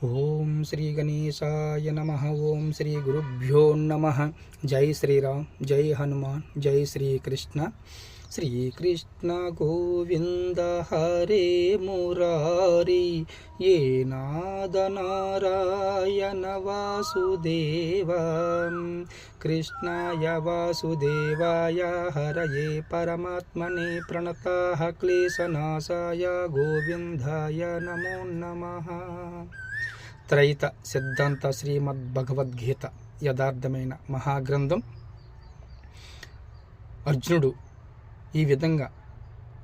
ఓం శ్రీ గణేశాయ నమః. ఓం శ్రీ గురుభ్యో నమః. జై శ్రీరామ్, జై హనుమాన్, జై శ్రీకృష్ణ. శ్రీకృష్ణ గోవింద హరే మురారి, ఏ నాద నారాయణ వాసుదేవ. కృష్ణాయ వాసుదేవాయ హరయే పరమాత్మనే ప్రణతాః క్లేశనాశాయ గోవిందాయ నమో నమః. త్రైత సిద్ధాంత శ్రీమద్భగవద్గీత యథార్థమైన మహాగ్రంథం. అర్జునుడు ఈ విధంగా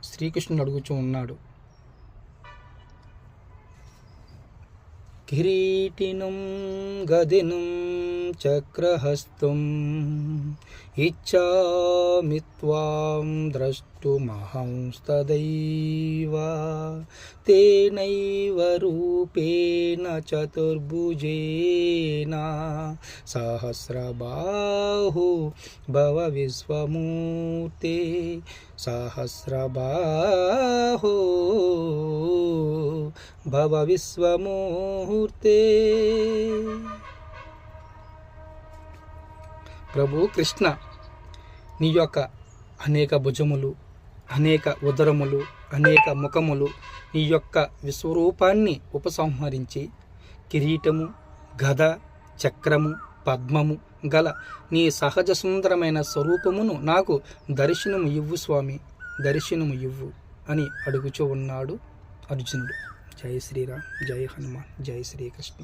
శ్రీకృష్ణుడు అడుగుచూ ఉన్నాడు. కిరీటినం గదినం చక్రహస్తం ఇచ్ఛామి త్వాం ద్రష్టుమహంస్తదైవ తేనైవ రూపేణ చతుర్భుజేన సహస్రబాహు భవ విశ్వమూర్తే. సహస్రబాహో భవ విశ్వమూర్తే. ప్రభు కృష్ణ, నీ యొక్క అనేక భుజములు, అనేక ఉదరములు, అనేక ముఖములు, నీ యొక్క విశ్వరూపాన్ని ఉపసంహరించి కిరీటము, గద, చక్రము, పద్మము గల నీ సహజ సుందరమైన స్వరూపమును నాకు దర్శనము ఇవ్వు స్వామి, దర్శనము ఇవ్వు అని అడుగుచూ ఉన్నాడు అర్జునుడు. జై శ్రీరామ్, జై హనుమాన్, జై శ్రీకృష్ణ.